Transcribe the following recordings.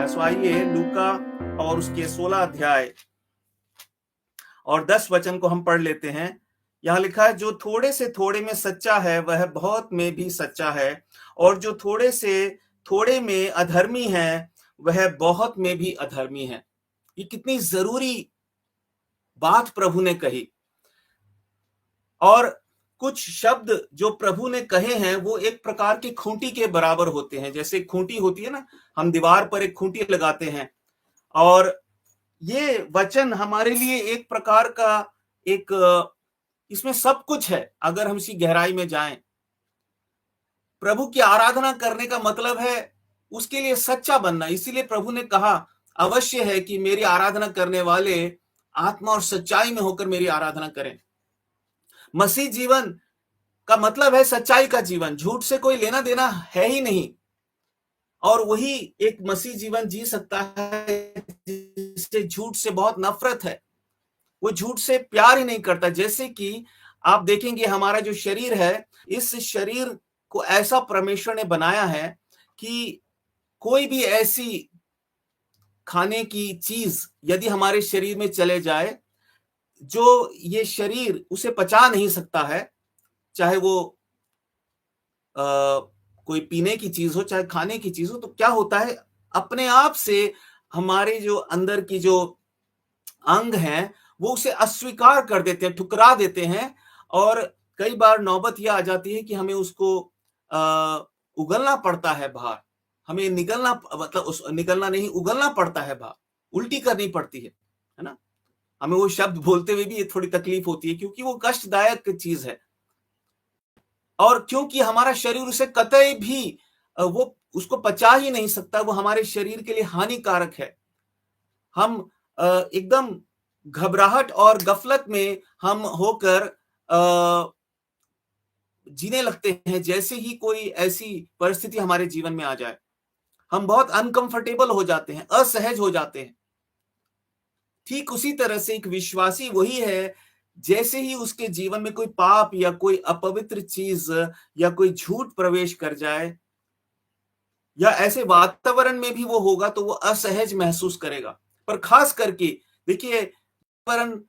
सो आइए लूका और उसके 16 अध्याय और 10 वचन को हम पढ़ लेते हैं। यहाँ लिखा है, जो थोड़े से थोड़े में सच्चा है वह बहुत में भी सच्चा है, और जो थोड़े से थोड़े में अधर्मी है वह बहुत में भी अधर्मी है। ये कितनी जरूरी बात प्रभु ने कही। और कुछ शब्द जो प्रभु ने कहे हैं वो एक प्रकार की खूंटी के बराबर होते हैं। जैसे खूंटी होती है ना, हम दीवार पर एक खूंटी लगाते हैं, और ये वचन हमारे लिए एक प्रकार का एक इसमें सब कुछ है। अगर हम इसी गहराई में जाएं, प्रभु की आराधना करने का मतलब है उसके लिए सच्चा बनना। इसीलिए प्रभु ने कहा, अवश्य है कि मेरी आराधना करने वाले आत्मा और सच्चाई में होकर मेरी आराधना करें। मसीह जीवन का मतलब है सच्चाई का जीवन, झूठ से कोई लेना देना है ही नहीं। और वही एक मसीह जीवन जी सकता है जिससे झूठ से बहुत नफरत है, वो झूठ से प्यार ही नहीं करता। जैसे कि आप देखेंगे हमारा जो शरीर है, इस शरीर को ऐसा परमेश्वर ने बनाया है कि कोई भी ऐसी खाने की चीज यदि हमारे शरीर में चले जाए जो ये शरीर उसे पचा नहीं सकता है, चाहे वो कोई पीने की चीज हो चाहे खाने की चीज हो, तो क्या होता है, अपने आप से हमारे जो अंदर की जो अंग हैं वो उसे अस्वीकार कर देते हैं, ठुकरा देते हैं। और कई बार नौबत यह आ जाती है कि हमें उसको उगलना पड़ता है बाहर। हमें निकलना, मतलब उस निकलना नहीं, उगलना पड़ता है बाहर, उल्टी करनी पड़ती है ना। हमें वो शब्द बोलते हुए भी थोड़ी तकलीफ होती है क्योंकि वो कष्टदायक चीज है। और क्योंकि हमारा शरीर उसे कतई भी वो उसको पचा ही नहीं सकता, वो हमारे शरीर के लिए हानिकारक है। हम एकदम घबराहट और गफलत में हम होकर जीने लगते हैं। जैसे ही कोई ऐसी परिस्थिति हमारे जीवन में आ जाए, हम बहुत अनकंफर्टेबल हो जाते हैं, असहज हो जाते हैं। ठीक उसी तरह से एक विश्वासी वही है, जैसे ही उसके जीवन में कोई पाप या कोई अपवित्र चीज या कोई झूठ प्रवेश कर जाए या ऐसे वातावरण में भी वो होगा तो वो असहज महसूस करेगा। पर खास करके देखिए, वातावरण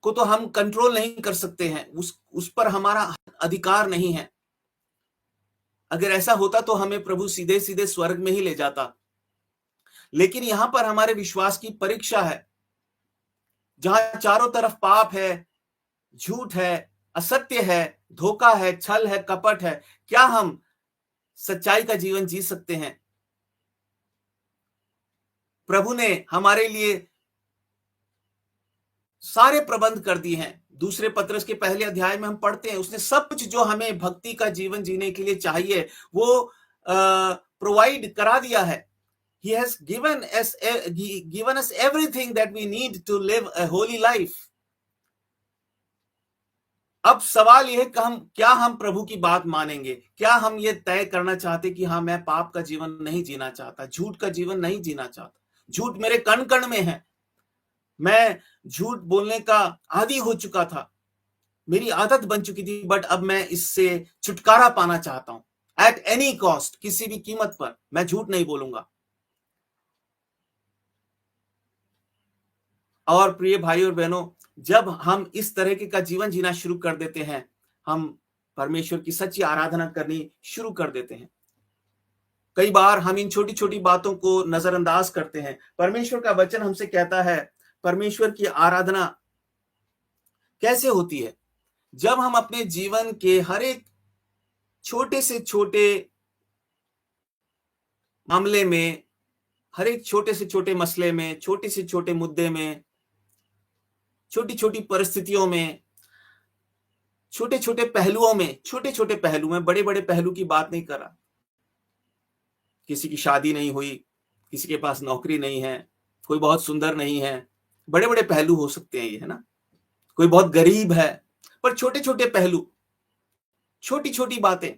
को तो हम कंट्रोल नहीं कर सकते हैं, उस पर हमारा अधिकार नहीं है। अगर ऐसा होता तो हमें प्रभु सीधे सीधे स्वर्ग में ही ले जाता। लेकिन यहां पर हमारे विश्वास की परीक्षा है, जहां चारों तरफ पाप है, झूठ है, असत्य है, धोखा है, छल है, कपट है। क्या हम सच्चाई का जीवन जी सकते हैं? प्रभु ने हमारे लिए सारे प्रबंध कर दिए हैं। दूसरे पत्रस के पहले अध्याय में हम पढ़ते हैं, उसने सब कुछ जो हमें भक्ति का जीवन जीने के लिए चाहिए वो प्रोवाइड करा दिया है। He has given us everything that we need to live a holy life. अब सवाल यह है कि क्या हम प्रभु की बात मानेंगे? क्या हम ये तय करना चाहते कि हाँ, मैं पाप का जीवन नहीं जीना चाहता, झूठ का जीवन नहीं जीना चाहता। झूठ मेरे कण कण में है, मैं झूठ बोलने का आदी हो चुका था, मेरी आदत बन चुकी थी, बट अब मैं इससे छुटकारा पाना चाहता हूं। एट एनी कॉस्ट, किसी भी कीमत पर मैं झूठ नहीं बोलूंगा। और प्रिय भाई और बहनों, जब हम इस तरह का जीवन जीना शुरू कर देते हैं, हम परमेश्वर की सच्ची आराधना करनी शुरू कर देते हैं। कई बार हम इन छोटी छोटी बातों को नजरअंदाज करते हैं। परमेश्वर का वचन हमसे कहता है, परमेश्वर की आराधना कैसे होती है? जब हम अपने जीवन के हर एक छोटे से छोटे मामले में, हर एक छोटे से छोटे मसले में, छोटे से छोटे मुद्दे में, छोटी छोटी परिस्थितियों में, छोटे छोटे पहलुओं में, छोटे छोटे पहलू में, बड़े बड़े पहलू की बात नहीं कर रहा। किसी की शादी नहीं हुई, किसी के पास नौकरी नहीं है, कोई बहुत सुंदर नहीं है, बड़े बड़े पहलू हो सकते हैं ये, है ना। कोई बहुत गरीब है, पर छोटे छोटे पहलू, छोटी छोटी बातें,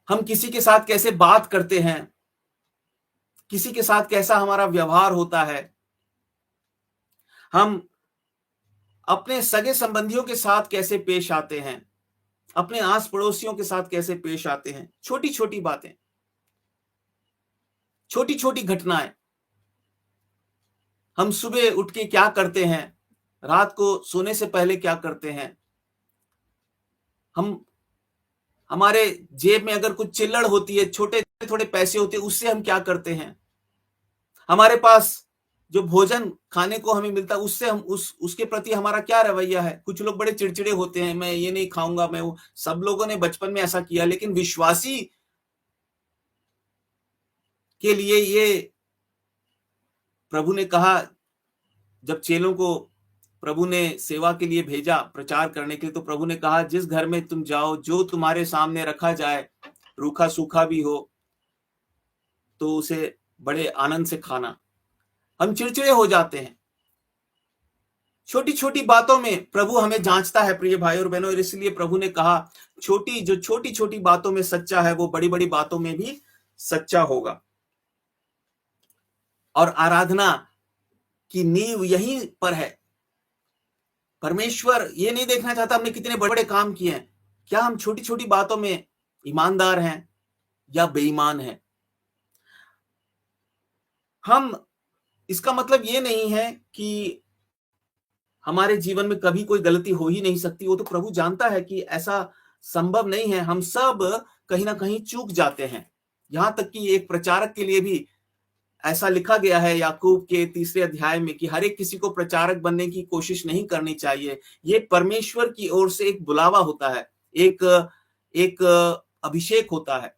हम किसी के साथ कैसे बात करते हैं, किसी के साथ कैसा हमारा व्यवहार होता है, हम अपने सगे संबंधियों के साथ कैसे पेश आते हैं, अपने आस पड़ोसियों के साथ कैसे पेश आते हैं, छोटी छोटी बातें। छोटी छोटी घटनाएं, हम सुबह उठ के क्या करते हैं, रात को सोने से पहले क्या करते हैं, हम हमारे जेब में अगर कुछ चिल्लड़ होती है, छोटे थोड़े पैसे होते हैं, उससे हम क्या करते हैं, हमारे पास जो भोजन खाने को हमें मिलता है उससे हम उसके प्रति हमारा क्या रवैया है। कुछ लोग बड़े चिड़चिड़े होते हैं, मैं ये नहीं खाऊंगा, मैं वो, सब लोगों ने बचपन में ऐसा किया, लेकिन विश्वासी के लिए ये प्रभु ने कहा, जब चेलों को प्रभु ने सेवा के लिए भेजा, प्रचार करने के लिए, तो प्रभु ने कहा जिस घर में तुम जाओ, जो तुम्हारे सामने रखा जाए, रूखा सूखा भी हो, तो उसे बड़े आनंद से खाना। हम चिड़चिड़े हो जाते हैं, छोटी छोटी बातों में प्रभु हमें जांचता है प्रिय भाई और बहनों, और इसलिए प्रभु ने कहा जो छोटी छोटी बातों में सच्चा है, वो बड़ी बड़ी बातों में भी सच्चा होगा। और आराधना की नींव यहीं पर है। परमेश्वर ये नहीं देखना चाहता हमने कितने बड़े बड़े काम किए हैं, क्या हम छोटी छोटी बातों में ईमानदार हैं या बेईमान हैं। हम, इसका मतलब ये नहीं है कि हमारे जीवन में कभी कोई गलती हो ही नहीं सकती, वो तो प्रभु जानता है कि ऐसा संभव नहीं है, हम सब कहीं ना कहीं चूक जाते हैं। यहां तक कि एक प्रचारक के लिए भी ऐसा लिखा गया है याकूब के 3 अध्याय में कि हर एक किसी को प्रचारक बनने की कोशिश नहीं करनी चाहिए। ये परमेश्वर की ओर से एक बुलावा होता है, एक एक अभिषेक होता है।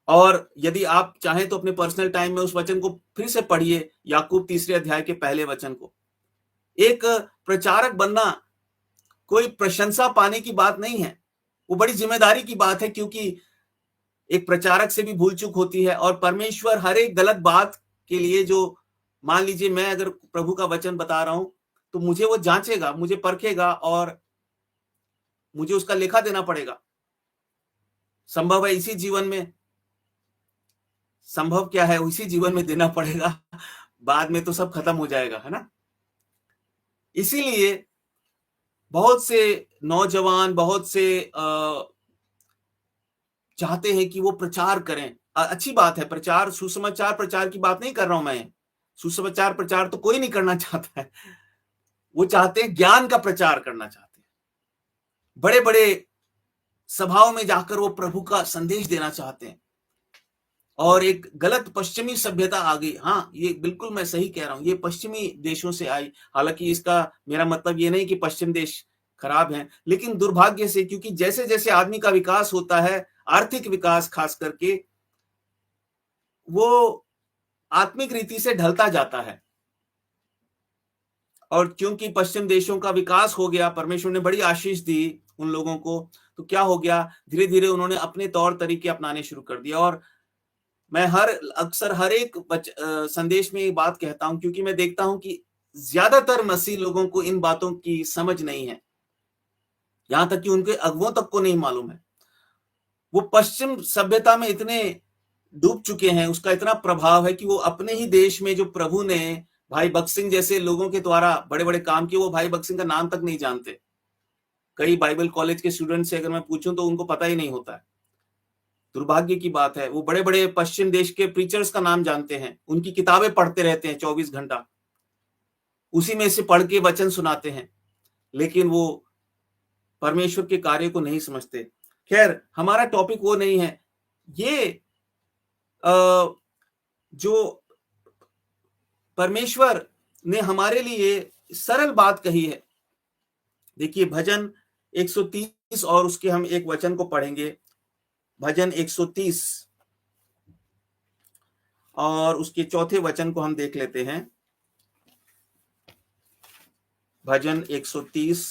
और यदि आप चाहें तो अपने पर्सनल टाइम में उस वचन को फिर से पढ़िए, याकूब 3 अध्याय के पहले वचन को। एक प्रचारक बनना कोई प्रशंसा पाने की बात नहीं है, वो बड़ी जिम्मेदारी की बात है, क्योंकि एक प्रचारक से भी भूल चूक होती है। और परमेश्वर हर एक गलत बात के लिए, जो मान लीजिए मैं अगर प्रभु का वचन बता रहा हूं, तो मुझे वो जांचेगा, मुझे परखेगा और मुझे उसका लेखा देना पड़ेगा। संभव है इसी जीवन में, संभव क्या है, इसी जीवन में देना पड़ेगा, बाद में तो सब खत्म हो जाएगा, है ना। इसीलिए बहुत से नौजवान, बहुत से चाहते हैं कि वो प्रचार करें। अच्छी बात है, प्रचार, सुसमाचार प्रचार की बात नहीं कर रहा हूं मैं। सुसमाचार प्रचार तो कोई नहीं करना चाहता है, वो चाहते हैं ज्ञान का प्रचार करना चाहते हैं, बड़े बड़े सभाओं में जाकर वो प्रभु का संदेश देना चाहते हैं। और एक गलत पश्चिमी सभ्यता आ गई। हाँ, ये बिल्कुल मैं सही कह रहा हूं, ये पश्चिमी देशों से आई। हालांकि इसका मेरा मतलब ये नहीं कि पश्चिम देश खराब है, लेकिन दुर्भाग्य से, क्योंकि जैसे जैसे आदमी का विकास होता है, आर्थिक विकास खास करके, वो आत्मिक रीति से ढलता जाता है। और क्योंकि पश्चिम देशों का विकास हो गया, परमेश्वर ने बड़ी आशीष दी उन लोगों को, तो क्या हो गया, धीरे धीरे उन्होंने अपने तौर तरीके अपनाने शुरू कर दिया। और मैं अक्सर हर एक संदेश में ये बात कहता हूं, क्योंकि मैं देखता हूं कि ज्यादातर मसीह लोगों को इन बातों की समझ नहीं है, यहां तक कि उनके अगुओं तक को नहीं मालूम है। वो पश्चिम सभ्यता में इतने डूब चुके हैं, उसका इतना प्रभाव है कि वो अपने ही देश में, जो प्रभु ने भाई भगत सिंह जैसे लोगों के द्वारा बड़े बड़े काम किए, वो भाई भगत सिंह का नाम तक नहीं जानते। कई बाइबल कॉलेज के स्टूडेंट से अगर मैं पूछूं तो उनको पता ही नहीं होता है। दुर्भाग्य की बात है। वो बड़े बड़े पश्चिम देश के प्रीचर्स का नाम जानते हैं, उनकी किताबें पढ़ते रहते हैं 24 घंटा, उसी में से पढ़ के वचन सुनाते हैं, लेकिन वो परमेश्वर के कार्य को नहीं समझते। खैर, हमारा टॉपिक वो नहीं है। ये जो परमेश्वर ने हमारे लिए सरल बात कही है, देखिए भजन 130 और उसके हम एक वचन को पढ़ेंगे। भजन 130 और उसके चौथे वचन को हम देख लेते हैं। भजन 130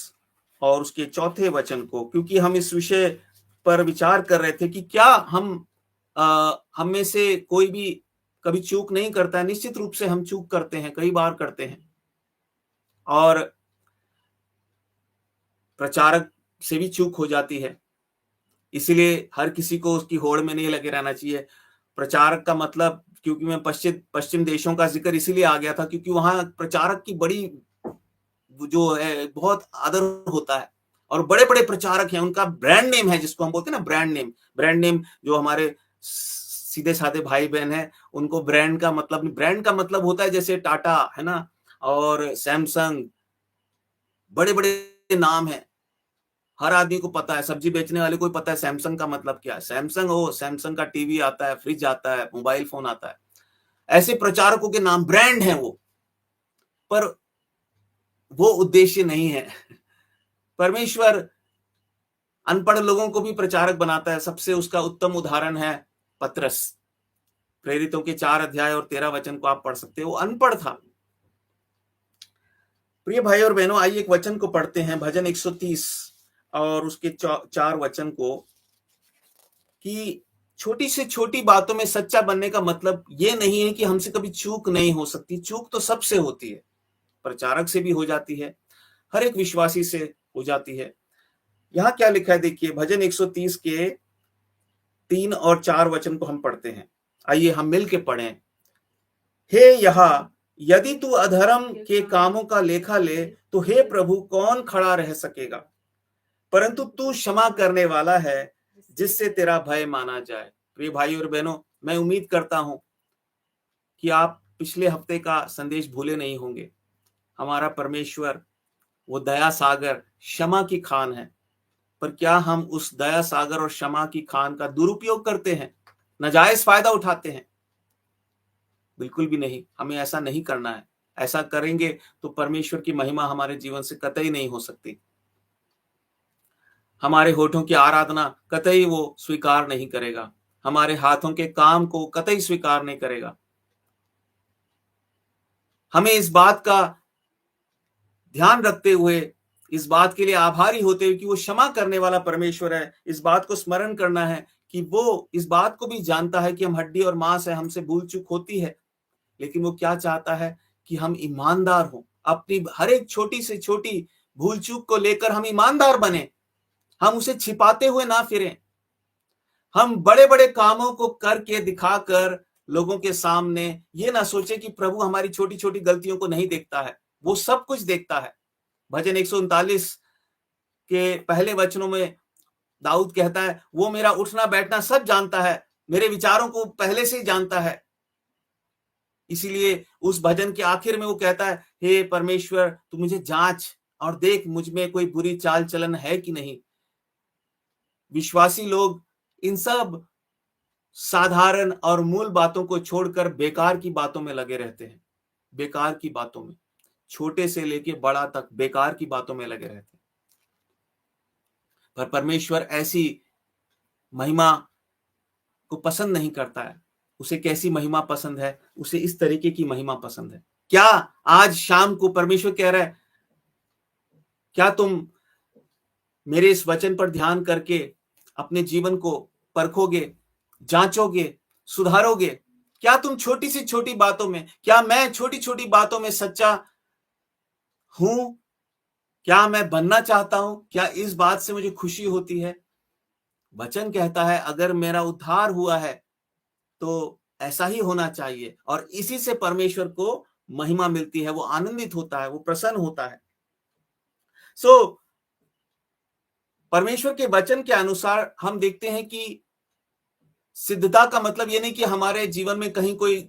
और उसके चौथे वचन को, क्योंकि हम इस विषय पर विचार कर रहे थे कि क्या हम में से कोई भी कभी चूक नहीं करता है। निश्चित रूप से हम चूक करते हैं, कई बार करते हैं, और प्रचारक से भी चूक हो जाती है। इसीलिए हर किसी को उसकी होड़ में नहीं लगे रहना चाहिए। प्रचारक का मतलब, क्योंकि मैं पश्चिम देशों का जिक्र इसीलिए आ गया था क्योंकि वहां प्रचारक की बड़ी जो है बहुत आदर होता है, और बड़े बड़े प्रचारक हैं, उनका ब्रांड नेम है, जिसको हम बोलते हैं ना ब्रांड नेम जो हमारे सीधे साधे भाई बहन हैं, उनको ब्रांड का मतलब नहीं। ब्रांड का मतलब होता है जैसे टाटा है ना, और सैमसंग, बड़े बड़े नाम हैं, हर आदमी को पता है, सब्जी बेचने वाले को भी पता है सैमसंग का मतलब क्या है। सैमसंग, ओ सैमसंग का टीवी आता है, फ्रिज आता है, मोबाइल फोन आता है। ऐसे प्रचारकों के नाम ब्रांड हैं वो, पर वो उद्देश्य नहीं है। परमेश्वर अनपढ़ लोगों को भी प्रचारक बनाता है। सबसे उसका उत्तम उदाहरण है पतरस। प्रेरितों के 4 अध्याय और 13 वचन को आप पढ़ सकते हो। वो अनपढ़ था। प्रिय भाई और बहनों, आइए एक वचन को पढ़ते हैं, भजन 130 और उसके 4 वचन को, कि छोटी से छोटी बातों में सच्चा बनने का मतलब ये नहीं है कि हमसे कभी चूक नहीं हो सकती। चूक तो सबसे होती है, प्रचारक से भी हो जाती है, हर एक विश्वासी से हो जाती है। यहां क्या लिखा है देखिए, भजन 130 के 3 और 4 वचन को हम पढ़ते हैं। आइए हम मिल के पढ़ें। हे यहा, यदि तू अधर्म के कामों का लेखा ले तो हे प्रभु कौन खड़ा रह सकेगा। परंतु तू क्षमा करने वाला है जिससे तेरा भय माना जाए। प्रिय भाई और बहनों, मैं उम्मीद करता हूं कि आप पिछले हफ्ते का संदेश भूले नहीं होंगे। हमारा परमेश्वर वो दया सागर, क्षमा की खान है। पर क्या हम उस दया सागर और क्षमा की खान का दुरुपयोग करते हैं, नाजायज फायदा उठाते हैं? बिल्कुल भी नहीं। हमें ऐसा नहीं करना है। ऐसा करेंगे तो परमेश्वर की महिमा हमारे जीवन से कतई नहीं हो सकती। हमारे होठों की आराधना कतई वो स्वीकार नहीं करेगा, हमारे हाथों के काम को कतई स्वीकार नहीं करेगा। हमें इस बात का ध्यान रखते हुए, इस बात के लिए आभारी होते हुए कि वो क्षमा करने वाला परमेश्वर है, इस बात को स्मरण करना है कि वो इस बात को भी जानता है कि हम हड्डी और मांस है, हमसे भूल चूक होती है, लेकिन वो क्या चाहता है कि हम ईमानदार हों। अपनी हर एक छोटी से छोटी भूल चूक को लेकर हम ईमानदार बने, हम उसे छिपाते हुए ना फिरें। हम बड़े बड़े कामों को करके दिखाकर लोगों के सामने ये ना सोचे कि प्रभु हमारी छोटी छोटी गलतियों को नहीं देखता है, वो सब कुछ देखता है। भजन 139 के पहले वचनों में दाऊद कहता है, वो मेरा उठना बैठना सब जानता है, मेरे विचारों को पहले से ही जानता है। इसीलिए उस भजन के आखिर में वो कहता है, हे परमेश्वर तू मुझे जांच और देख मुझ में कोई बुरी चाल चलन है कि नहीं। विश्वासी लोग इन सब साधारण और मूल बातों को छोड़कर बेकार की बातों में लगे रहते हैं। बेकार की बातों में, छोटे से लेके बड़ा तक बेकार की बातों में लगे रहते हैं। पर परमेश्वर ऐसी महिमा को पसंद नहीं करता है। उसे कैसी महिमा पसंद है? उसे इस तरीके की महिमा पसंद है। क्या आज शाम को परमेश्वर कह रहा है, क्या तुम मेरे इस वचन पर ध्यान करके अपने जीवन को परखोगे, जांचोगे, सुधारोगे? क्या तुम छोटी सी छोटी बातों में, क्या मैं छोटी छोटी बातों में सच्चा हूं? क्या मैं बनना चाहता हूं? क्या इस बात से मुझे खुशी होती है? वचन कहता है अगर मेरा उद्धार हुआ है तो ऐसा ही होना चाहिए, और इसी से परमेश्वर को महिमा मिलती है, वो आनंदित होता है, वो प्रसन्न होता है। सो परमेश्वर के वचन के अनुसार हम देखते हैं कि सिद्धता का मतलब ये नहीं कि हमारे जीवन में कहीं कोई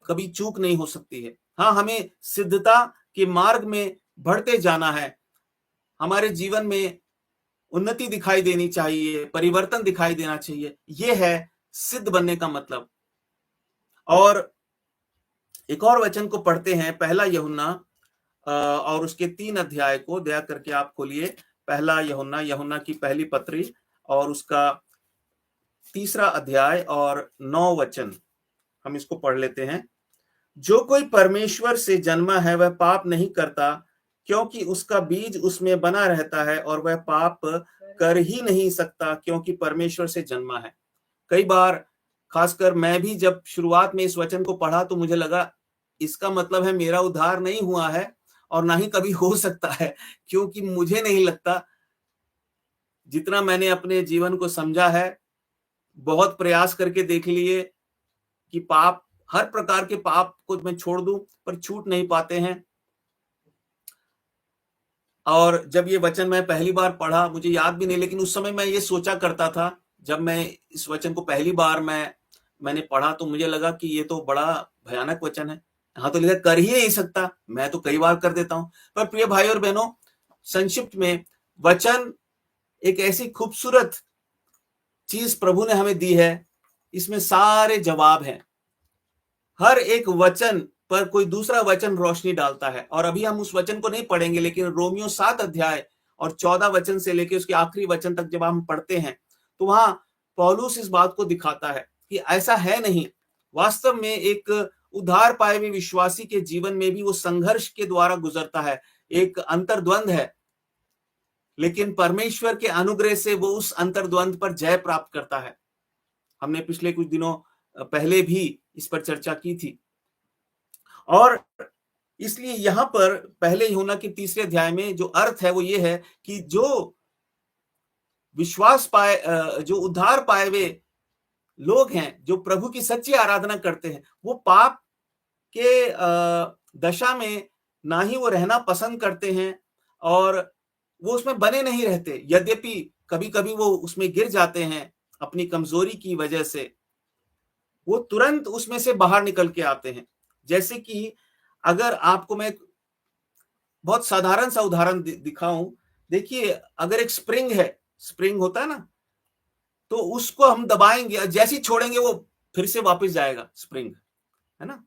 कभी चूक नहीं हो सकती है। हाँ, हमें सिद्धता के मार्ग में बढ़ते जाना है। हमारे जीवन में उन्नति दिखाई देनी चाहिए, परिवर्तन दिखाई देना चाहिए। ये है सिद्ध बनने का मतलब। और एक और वचन को पढ़ते हैं, पहला यूहन्ना और उसके 3 अध्याय को दया करके आप खोलिए। पहला यूहन्ना की पहली पत्री और उसका 3 अध्याय और 9 वचन हम इसको पढ़ लेते हैं। जो कोई परमेश्वर से जन्मा है वह पाप नहीं करता, क्योंकि उसका बीज उसमें बना रहता है, और वह पाप कर ही नहीं सकता क्योंकि परमेश्वर से जन्मा है। कई बार खासकर मैं भी जब शुरुआत में इस वचन को पढ़ा तो मुझे लगा इसका मतलब है मेरा उद्धार नहीं हुआ है और ना ही कभी हो सकता है, क्योंकि मुझे नहीं लगता, जितना मैंने अपने जीवन को समझा है, बहुत प्रयास करके देख लिए कि पाप, हर प्रकार के पाप को मैं छोड़ दूं, पर छूट नहीं पाते हैं। और जब ये वचन मैं पहली बार पढ़ा, मुझे याद भी नहीं, लेकिन उस समय मैं ये सोचा करता था, जब मैं इस वचन को पहली बार मैं मैंने पढ़ा तो मुझे लगा कि ये तो बड़ा भयानक वचन है। हाँ, तो लिखा कर ही नहीं सकता, मैं तो कई बार कर देता हूं। पर प्रिय भाई और बहनों, संक्षिप्त में वचन एक ऐसी खूबसूरत चीज प्रभु ने हमें दी है, इसमें सारे जवाब हैं। हर एक वचन पर कोई दूसरा वचन रोशनी डालता है। और अभी हम उस वचन को नहीं पढ़ेंगे, लेकिन रोमियो 7 अध्याय और 14 वचन से लेकर उसके आखिरी वचन तक जब हम पढ़ते हैं तो वहां पौलुस इस बात को दिखाता है कि ऐसा है नहीं। वास्तव में एक उद्धार पाए हुए विश्वासी के जीवन में भी वो संघर्ष के द्वारा गुजरता है, एक अंतर्द्वंद है, लेकिन परमेश्वर के अनुग्रह से वो उस अंतर्द्वंद पर जय प्राप्त करता है। हमने पिछले कुछ दिनों पहले भी इस पर चर्चा की थी। और इसलिए यहां पर पहले यूहन्ना के 3 अध्याय में जो अर्थ है वो ये है कि जो विश्वास पाए, जो उद्धार पाए हुए लोग हैं, जो प्रभु की सच्ची आराधना करते हैं, वो पाप के दशा में ना ही वो रहना पसंद करते हैं और वो उसमें बने नहीं रहते। यद्यपि कभी कभी वो उसमें गिर जाते हैं अपनी कमजोरी की वजह से, वो तुरंत उसमें से बाहर निकल के आते हैं। जैसे कि अगर आपको मैं बहुत साधारण सा उदाहरण दिखाऊं, देखिए अगर एक स्प्रिंग है, स्प्रिंग होता है ना, तो उसको हम दबाएंगे, जैसे ही छोड़ेंगे वो फिर से वापस जाएगा, स्प्रिंग है ना,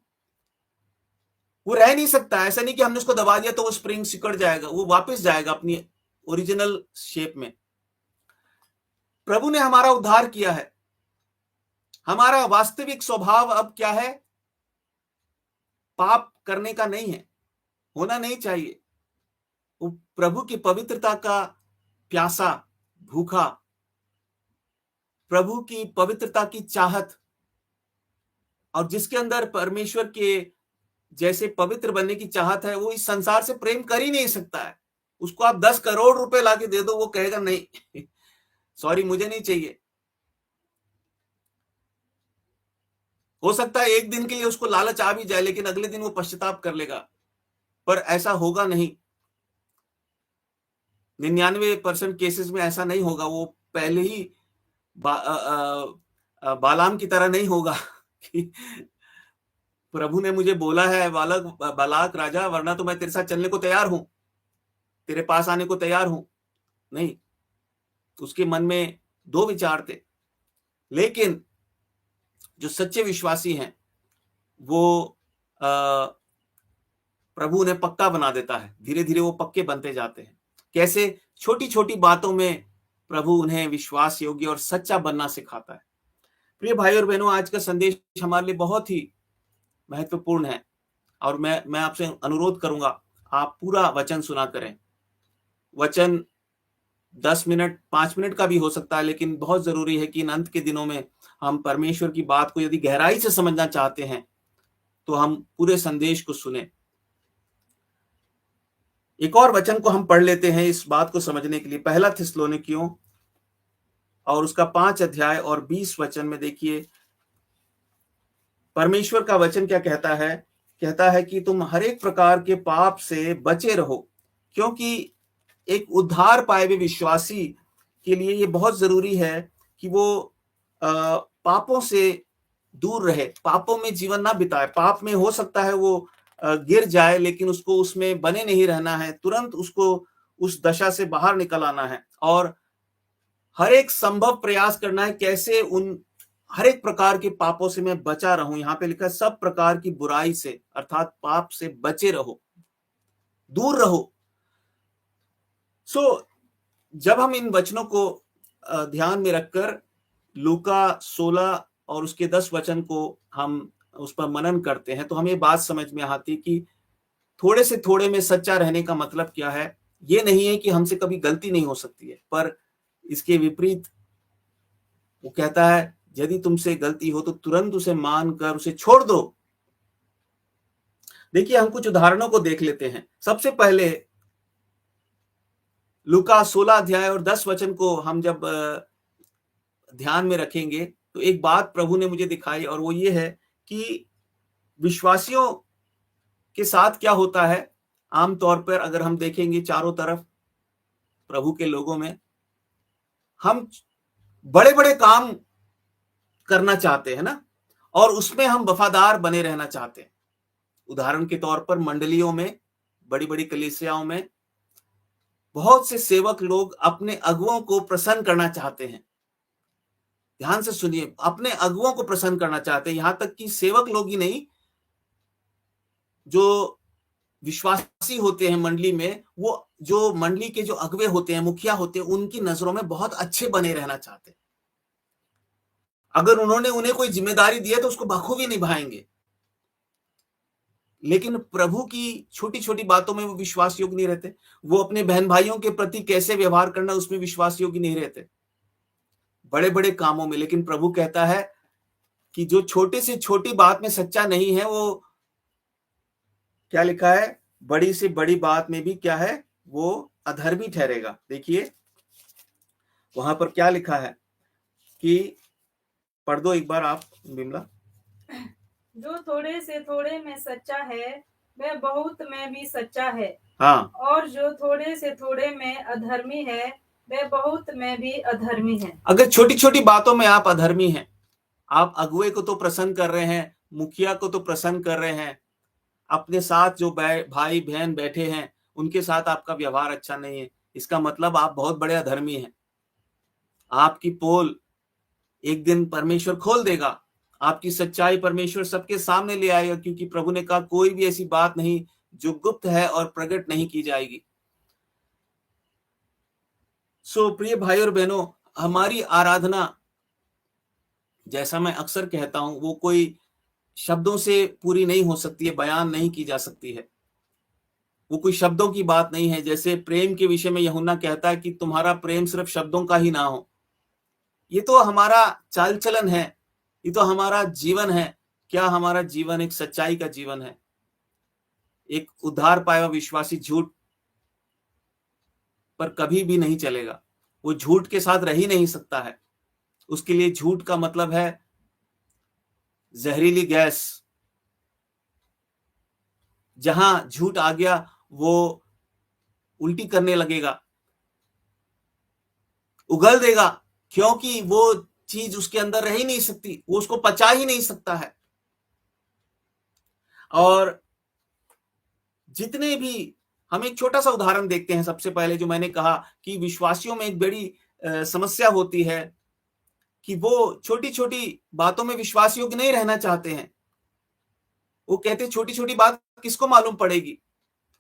वो रह नहीं सकता। ऐसा नहीं कि हमने उसको दबा दिया तो वो स्प्रिंग सिकुड़ जाएगा, वो वापस जाएगा अपनी ओरिजिनल शेप में। प्रभु ने हमारा उद्धार किया है। हमारा वास्तविक स्वभाव अब क्या है? पाप करने का नहीं है, होना नहीं चाहिए। वो प्रभु की पवित्रता का प्यासा, भूखा, प्रभु की पवित्रता की चाहत, और जिसके अंदर परमेश्वर के जैसे पवित्र बनने की चाहत है, वो इस संसार से प्रेम कर ही नहीं सकता है। उसको आप 10 करोड़ रुपए लाके दे दो, वो कहेगा नहीं सॉरी, मुझे नहीं चाहिए। हो सकता है एक दिन के लिए उसको लालच आ भी जाए, लेकिन अगले दिन वो पश्चाताप कर लेगा। पर ऐसा होगा नहीं। 99% केसेस में ऐसा नहीं होगा। वो पहले ही बालाम की तरह नहीं होगा कि प्रभु ने मुझे बोला है बालाक राजा, वरना तो मैं तेरे साथ चलने को तैयार हूं, तेरे पास आने को तैयार हूं। नहीं, उसके मन में 2 विचार थे। लेकिन जो सच्चे विश्वासी हैं वो प्रभु उन्हें पक्का बना देता है। धीरे धीरे वो पक्के बनते जाते हैं। कैसे? छोटी छोटी बातों में प्रभु उन्हें विश्वास योग्य और सच्चा बनना सिखाता है। प्रिय भाई और बहनों, आज का संदेश हमारे लिए बहुत ही महत्वपूर्ण है और मैं आपसे अनुरोध करूंगा, आप पूरा वचन सुना करें। वचन 10 मिनट 5 मिनट का भी हो सकता है, लेकिन बहुत जरूरी है कि इन अंत के दिनों में हम परमेश्वर की बात को यदि गहराई से समझना चाहते हैं तो हम पूरे संदेश को सुने। एक और वचन को हम पढ़ लेते हैं इस बात को समझने के लिए। पहला थिस्सलुनीकियों और उसका 5 अध्याय और 20 वचन में देखिए परमेश्वर का वचन क्या कहता है। कहता है कि तुम हर एक प्रकार के पाप से बचे रहो, क्योंकि एक उद्धार पाए हुए विश्वासी के लिए ये बहुत जरूरी है कि वो पापों से दूर रहे, पापों में जीवन ना बिताए। पाप में हो सकता है वो गिर जाए, लेकिन उसको उसमें बने नहीं रहना है, तुरंत उसको उस दशा से बाहर निकल आना है और हर एक संभव प्रयास करना है कैसे उन हर एक प्रकार के पापों से मैं बचा रहूं। यहां पे लिखा है सब प्रकार की बुराई से, अर्थात पाप से बचे रहो, दूर रहो। जब हम इन वचनों को ध्यान में रखकर लूका 16 और उसके 10 वचन को हम उस पर मनन करते हैं तो हमें बात समझ में आती कि थोड़े से थोड़े में सच्चा रहने का मतलब क्या है। ये नहीं है कि हमसे कभी गलती नहीं हो सकती है, पर इसके विपरीत वो कहता है यदि तुमसे गलती हो तो तुरंत उसे मानकर उसे छोड़ दो। देखिए हम कुछ उदाहरणों को देख लेते हैं। सबसे पहले लूका 16 अध्याय और 10 वचन को हम जब ध्यान में रखेंगे तो एक बात प्रभु ने मुझे दिखाई, और वो ये है कि विश्वासियों के साथ क्या होता है। आमतौर पर अगर हम देखेंगे चारों तरफ प्रभु के लोगों में, हम बड़े बड़े काम करना चाहते हैं ना, और उसमें हम वफादार बने रहना चाहते हैं। उदाहरण के तौर पर मंडलियों में, बड़ी-बड़ी कलीसियाओं में बहुत से सेवक लोग अपने अगुओं को प्रसन्न करना चाहते हैं। ध्यान से सुनिए, अपने अगुओं को प्रसन्न करना चाहते हैं, यहां तक कि सेवक लोग ही नहीं, जो विश्वासी होते हैं मंडली में, वो जो मंडली के जो अगुवे होते हैं, मुखिया होते हैं, उनकी नजरों में बहुत अच्छे बने रहना चाहते हैं। अगर उन्होंने उन्हें कोई जिम्मेदारी दी है तो उसको बखूबी निभाएंगे, लेकिन प्रभु की छोटी छोटी बातों में वो विश्वास योग्य नहीं रहते। वो अपने बहन भाइयों के प्रति कैसे व्यवहार करना, उसमें विश्वास योग्य नहीं रहते, बड़े बड़े कामों में। लेकिन प्रभु कहता है कि जो छोटे से छोटी बात में सच्चा नहीं है, वो क्या लिखा है, बड़ी से बड़ी बात में भी क्या है, वो अधर्मी ठहरेगा। देखिए वहां पर क्या लिखा है कि पढ़ दो एक बार आप बिमला। जो थोड़े से थोड़े में सच्चा है वह बहुत में भी सच्चा है। हाँ, और जो थोड़े से थोड़े में अधर्मी है वह बहुत में भी अधर्मी है। अगर छोटी छोटी बातों में आप अधर्मी हैं, आप अगुए को तो प्रसन्न कर रहे हैं, मुखिया को तो प्रसन्न कर रहे हैं, अपने साथ जो भाई बहन बैठे हैं उनके साथ आपका व्यवहार अच्छा नहीं है, इसका मतलब आप बहुत बड़े अधर्मी हैं। आपकी पोल एक दिन परमेश्वर खोल देगा, आपकी सच्चाई परमेश्वर सबके सामने ले आएगा, क्योंकि प्रभु ने कहा कोई भी ऐसी बात नहीं जो गुप्त है और प्रकट नहीं की जाएगी। सो प्रिय भाई और बहनों, हमारी आराधना, जैसा मैं अक्सर कहता हूं, वो कोई शब्दों से पूरी नहीं हो सकती है, बयान नहीं की जा सकती है। वो कोई शब्दों की बात नहीं है। जैसे प्रेम के विषय में यूहन्ना कहता है कि तुम्हारा प्रेम सिर्फ शब्दों का ही ना हो। ये तो हमारा चाल चलन है, ये तो हमारा जीवन है। क्या हमारा जीवन एक सच्चाई का जीवन है? एक उद्धार पाया हुआ विश्वासी झूठ पर कभी भी नहीं चलेगा, वो झूठ के साथ रह ही नहीं सकता है। उसके लिए झूठ का मतलब है जहरीली गैस। जहां झूठ आ गया वो उल्टी करने लगेगा, उगल देगा, क्योंकि वो चीज उसके अंदर रह ही नहीं सकती, वो उसको पचा ही नहीं सकता है। और जितने भी, हम एक छोटा सा उदाहरण देखते हैं। सबसे पहले जो मैंने कहा कि विश्वासियों में एक बड़ी समस्या होती है कि वो छोटी छोटी बातों में विश्वास योग्य नहीं रहना चाहते हैं। वो कहते छोटी छोटी बात किसको मालूम पड़ेगी,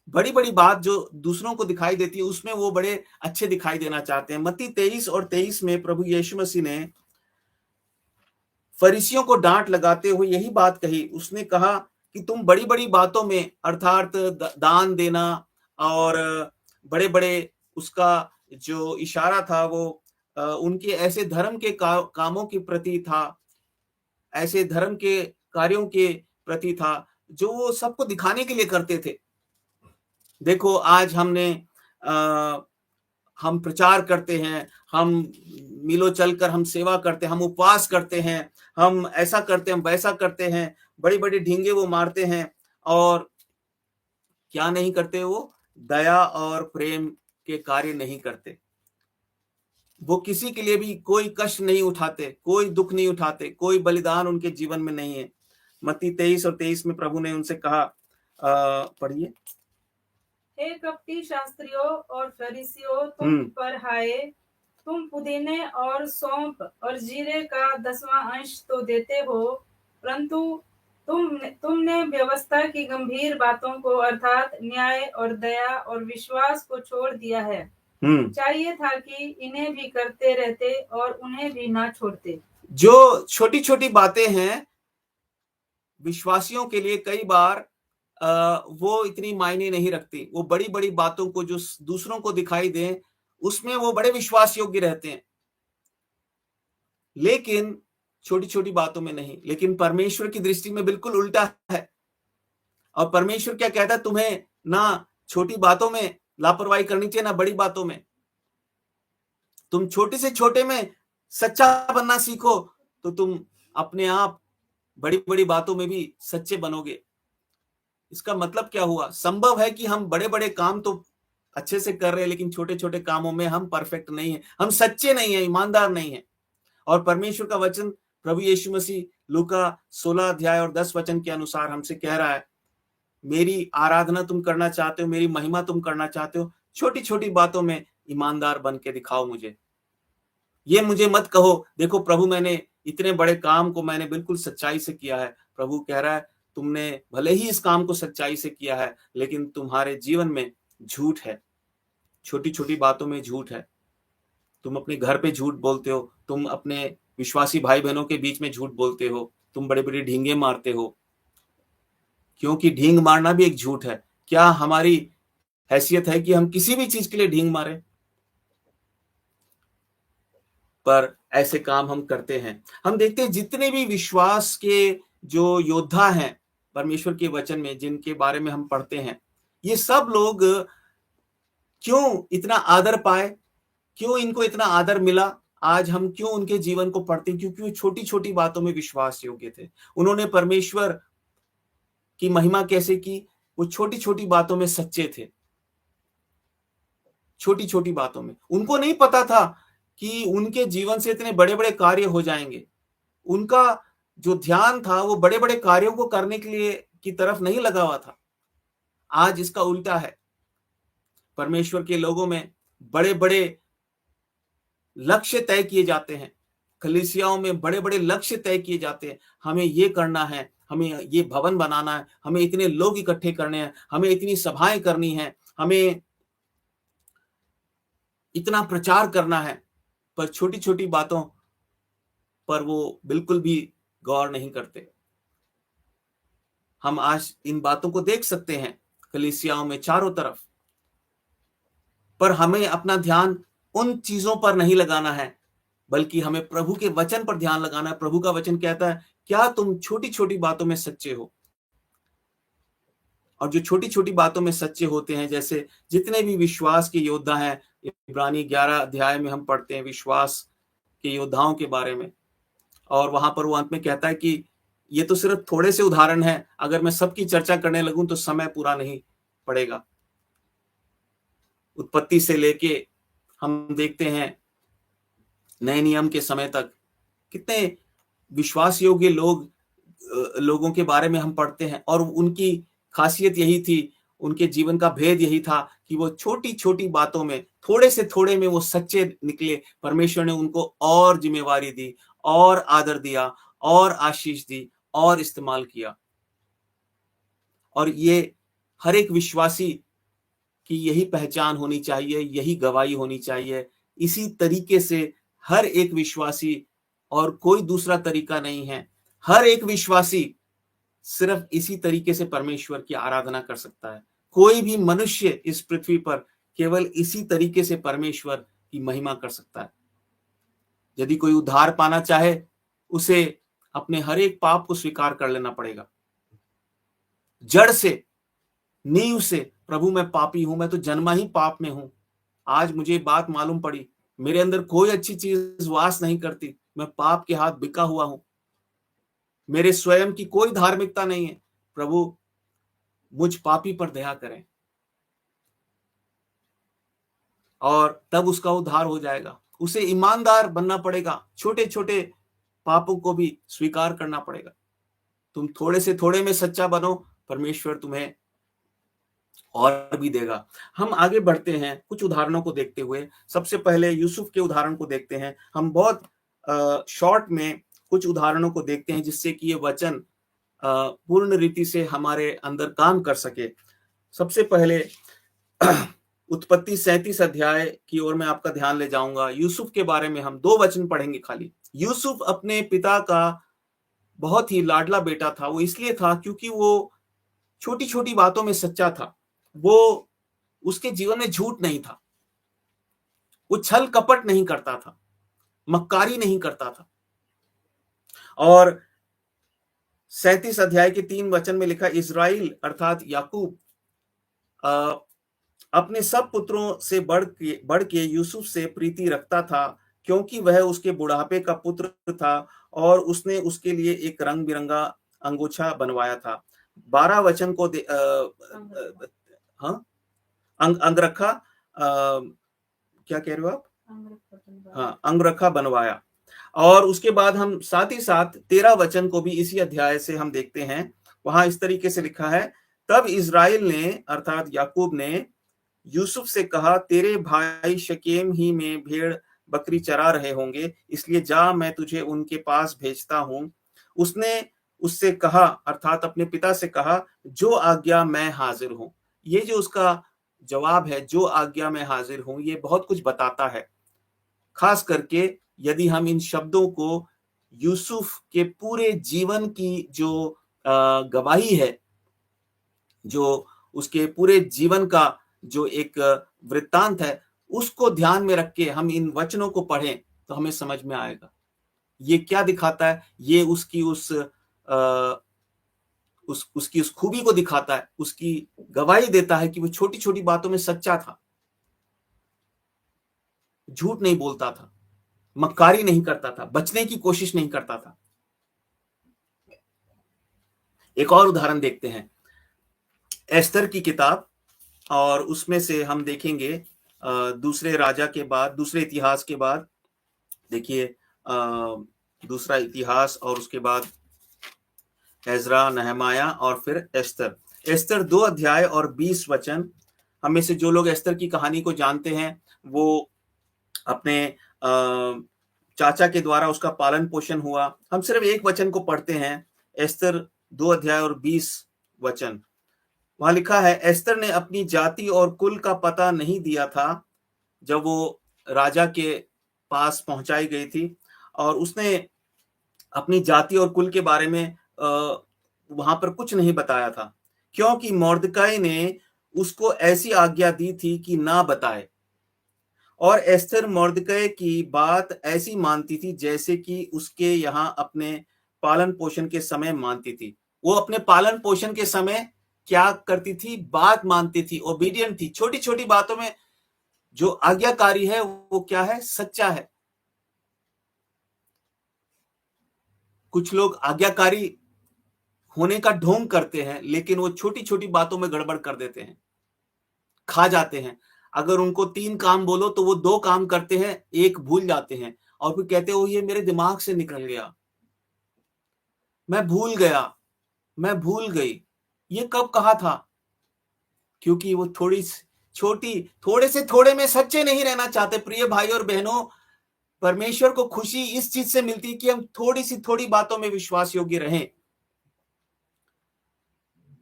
बड़ी बड़ी बात जो दूसरों को दिखाई देती है उसमें वो बड़े अच्छे दिखाई देना चाहते हैं। मत्ती 23:23 में प्रभु यीशु मसीह ने फरीसियों को डांट लगाते हुए यही बात कही। उसने कहा कि तुम बड़ी बड़ी बातों में, अर्थात दान देना और बड़े बड़े, उसका जो इशारा था वो उनके ऐसे धर्म के कामों के प्रति था, ऐसे धर्म के कार्यों के प्रति था जो वो सबको दिखाने के लिए करते थे। देखो आज हम प्रचार करते हैं, हम मिलो चलकर हम सेवा करते हैं, हम उपवास करते हैं, हम ऐसा करते हैं, हम वैसा करते हैं, बड़ी बड़ी ढींगे वो मारते हैं, और क्या नहीं करते, वो दया और प्रेम के कार्य नहीं करते। वो किसी के लिए भी कोई कष्ट नहीं उठाते, कोई दुख नहीं उठाते, कोई बलिदान उनके जीवन में नहीं है। मत्ती 23:23 में प्रभु ने उनसे कहा, पढ़िए। हे कपटी शास्त्रियों और फरीसियों, तुम पर हाय, तुम पुदीने और सौंफ और जीरे का 10वां अंश तो देते हो, परंतु तुमने व्यवस्था की गंभीर बातों को, अर्थात न्याय और दया और विश्वास को छोड़ दिया है। चाहिए था कि इन्हें भी करते रहते और उन्हें भी ना छोड़ते। जो छोटी छोटी बातें हैं विश्वासियों के लिए कई बार वो इतनी मायने नहीं रखती। वो बड़ी बड़ी बातों को जो दूसरों को दिखाई दें उसमें वो बड़े विश्वास योग्य रहते हैं, लेकिन छोटी छोटी बातों में नहीं। लेकिन परमेश्वर की दृष्टि में बिल्कुल उल्टा है। और परमेश्वर क्या कहता है, तुम्हें ना छोटी बातों में लापरवाही करनी चाहिए, ना बड़ी बातों में। तुम छोटे से छोटे में सच्चा बनना सीखो तो तुम अपने आप बड़ी बड़ी बातों में भी सच्चे बनोगे। इसका मतलब क्या हुआ? संभव है कि हम बड़े बड़े काम तो अच्छे से कर रहे हैं, लेकिन छोटे छोटे कामों में हम परफेक्ट नहीं है, हम सच्चे नहीं है, ईमानदार नहीं है। और परमेश्वर का वचन प्रभु यीशु मसीह लूका 16 अध्याय और 10 वचन के अनुसार हमसे कह रहा है, मेरी आराधना तुम करना चाहते हो, मेरी महिमा तुम करना चाहते हो, छोटी छोटी बातों में ईमानदार बन के दिखाओ मुझे। ये मुझे मत कहो देखो प्रभु मैंने इतने बड़े काम को मैंने बिल्कुल सच्चाई से किया है। प्रभु कह रहा है तुमने भले ही इस काम को सच्चाई से किया है, लेकिन तुम्हारे जीवन में झूठ है, छोटी छोटी बातों में झूठ है। तुम अपने घर पे झूठ बोलते हो, तुम अपने विश्वासी भाई बहनों के बीच में झूठ बोलते हो, तुम बड़े बड़े ढींगे मारते हो, क्योंकि ढींग मारना भी एक झूठ है। क्या हमारी हैसियत है कि हम किसी भी चीज के लिए ढींग मारे? पर ऐसे काम हम करते हैं। हम देखते हैं जितने भी विश्वास के जो योद्धा हैं परमेश्वर के वचन में, जिनके बारे में हम पढ़ते हैं, ये सब लोग क्यों इतना आदर पाए, क्यों इनको इतना आदर मिला? आज हम क्यों उनके जीवन को पढ़ते हैं? क्योंकि वो छोटी छोटी बातों में विश्वास योग्य थे। उन्होंने परमेश्वर की महिमा कैसे की? वो छोटी छोटी बातों में सच्चे थे। छोटी छोटी बातों में उनको नहीं पता था कि उनके जीवन से इतने बड़े बड़े कार्य हो जाएंगे। उनका जो ध्यान था वो बड़े बड़े कार्यों को करने के लिए की तरफ नहीं लगा हुआ था। आज इसका उल्टा है। परमेश्वर के लोगों में बड़े बड़े लक्ष्य तय किए जाते हैं, कलीसियाओं में बड़े बड़े लक्ष्य तय किए जाते हैं। हमें ये करना है, हमें ये भवन बनाना है, हमें इतने लोग इकट्ठे करने हैं, हमें इतनी सभाएं करनी है, हमें इतना प्रचार करना है। पर छोटी छोटी बातों पर वो बिल्कुल भी गौर नहीं करते। हम आज इन बातों को देख सकते हैं कलीसियाओं में चारों तरफ। पर हमें अपना ध्यान उन चीजों पर नहीं लगाना है, बल्कि हमें प्रभु के वचन पर ध्यान लगाना है। प्रभु का वचन कहता है, क्या तुम छोटी छोटी बातों में सच्चे हो? और जो छोटी छोटी बातों में सच्चे होते हैं, जैसे जितने भी विश्वास के योद्धा हैं, इब्रानी 11 अध्याय में हम पढ़ते हैं विश्वास के योद्धाओं के बारे में, और वहां पर वो अंत में कहता है कि ये तो सिर्फ थोड़े से उदाहरण हैं, अगर मैं सबकी चर्चा करने लगूं तो समय पूरा नहीं पड़ेगा। उत्पत्ति से लेके हम देखते हैं नए नियम के समय तक कितने विश्वास योग्य लोगों के बारे में हम पढ़ते हैं, और उनकी खासियत यही थी, उनके जीवन का भेद यही था कि वो छोटी छोटी बातों में, थोड़े से थोड़े में वो सच्चे निकले। परमेश्वर ने उनको और जिम्मेवारी दी, और आदर दिया, और आशीष दी, और इस्तेमाल किया। और ये हर एक विश्वासी की यही पहचान होनी चाहिए, यही गवाही होनी चाहिए। इसी तरीके से हर एक विश्वासी, और कोई दूसरा तरीका नहीं है, हर एक विश्वासी सिर्फ इसी तरीके से परमेश्वर की आराधना कर सकता है। कोई भी मनुष्य इस पृथ्वी पर केवल इसी तरीके से परमेश्वर की महिमा कर सकता है। यदि कोई उद्धार पाना चाहे, उसे अपने हर एक पाप को स्वीकार कर लेना पड़ेगा, जड़ से, नींव से। प्रभु मैं पापी हूं, मैं तो जन्मा ही पाप में हूं। आज मुझे बात मालूम पड़ी, मेरे अंदर कोई अच्छी चीज वास नहीं करती, मैं पाप के हाथ बिका हुआ हूं, मेरे स्वयं की कोई धार्मिकता नहीं है। प्रभु मुझ पापी पर दया करें, और तब उसका उद्धार हो जाएगा। उसे ईमानदार बनना पड़ेगा, छोटे छोटे पापों को भी स्वीकार करना पड़ेगा। तुम थोड़े से थोड़े में सच्चा बनो, परमेश्वर तुम्हें और भी देगा। हम आगे बढ़ते हैं कुछ उदाहरणों को देखते हुए। सबसे पहले यूसुफ के उदाहरण को देखते हैं। हम बहुत शॉर्ट में कुछ उदाहरणों को देखते हैं, जिससे कि ये वचन पूर्ण रीति से हमारे अंदर काम कर सके। सबसे पहले उत्पत्ति 37 अध्याय की ओर मैं आपका ध्यान ले जाऊंगा। यूसुफ के बारे में हम 2 वचन पढ़ेंगे खाली। यूसुफ अपने पिता का बहुत ही लाडला बेटा था। वो इसलिए था क्योंकि वो छोटी छोटी बातों में सच्चा था। वो उसके जीवन में झूठ नहीं था, वो छल कपट नहीं करता था, मक्कारी नहीं करता था। और 37 अध्याय के 3 वचन में लिखा, इस्राएल अर्थात याकूब अपने सब पुत्रों से बढ़ के यूसुफ से प्रीति रखता था, क्योंकि वह उसके बुढ़ापे का पुत्र था, और उसने उसके लिए एक रंग बिरंगा अंगोछा बनवाया था। 12 वचन को अंगरखा, क्या कह रहे हो आप? हाँ, अंगरखा बनवाया। और उसके बाद हम साथ ही साथ 13 वचन को भी इसी अध्याय से हम देखते हैं। वहां इस तरीके से लिखा है, तब इज़राइल ने अर्थात याकूब ने यूसुफ से कहा, तेरे भाई शकेम ही में भेड़ बकरी चरा रहे होंगे, इसलिए जा, मैं तुझे उनके पास भेजता हूं। उसने उससे कहा, अर्थात अपने पिता से कहा, जो आज्ञा मैं हाजिर हूं। ये जो उसका जवाब है, जो आज्ञा मैं हाजिर हूं, ये बहुत कुछ बताता है। खास करके यदि हम इन शब्दों को यूसुफ के पूरे जीवन की जो गवाही है, जो उसके पूरे जीवन का जो एक वृत्तांत है, उसको ध्यान में रख के हम इन वचनों को पढ़ें तो हमें समझ में आएगा ये क्या दिखाता है। ये उसकी उसकी उस खूबी को दिखाता है, उसकी गवाही देता है कि वो छोटी छोटी बातों में सच्चा था, झूठ नहीं बोलता था, मक्कारी नहीं करता था, बचने की कोशिश नहीं करता था। एक और उदाहरण देखते हैं, एस्तर की किताब, और उसमें से हम देखेंगे दूसरे राजा के बाद, दूसरे इतिहास के बाद, देखिए दूसरा इतिहास और उसके बाद एजरा, नहमाया और फिर एस्तर। एस्तर 2 अध्याय और 20 वचन। हमें से जो लोग एस्तर की कहानी को जानते हैं, वो अपने चाचा के द्वारा उसका पालन पोषण हुआ। हम सिर्फ एक वचन को पढ़ते हैं, एस्तर 2 अध्याय और 20 वचन। वहां लिखा है, एस्तर ने अपनी जाति और कुल का पता नहीं दिया था जब वो राजा के पास पहुंचाई गई थी, और उसने अपनी जाति और कुल के बारे में वहां पर कुछ नहीं बताया था, क्योंकि मोर्दकाई ने उसको ऐसी आज्ञा दी थी कि ना बताए। और एस्तर मोर्दकाई की बात ऐसी मानती थी जैसे कि उसके यहाँ अपने पालन पोषण के समय मानती थी। वो अपने पालन पोषण के समय क्या करती थी? बात मानती थी, ओबीडियंट थी। छोटी छोटी बातों में जो आज्ञाकारी है वो क्या है? सच्चा है। कुछ लोग आज्ञाकारी होने का ढोंग करते हैं, लेकिन वो छोटी छोटी बातों में गड़बड़ कर देते हैं, खा जाते हैं। अगर उनको 3 काम बोलो तो वो 2 काम करते हैं, 1 भूल जाते हैं, और फिर कहते हो ये मेरे दिमाग से निकल गया, मैं भूल गया, मैं भूल गई, ये कब कहा था? क्योंकि वो थोड़े से थोड़े में सच्चे नहीं रहना चाहते। प्रिय भाई और बहनों, परमेश्वर को खुशी इस चीज से मिलती है कि हम थोड़ी सी थोड़ी बातों में विश्वास योग्य रहें।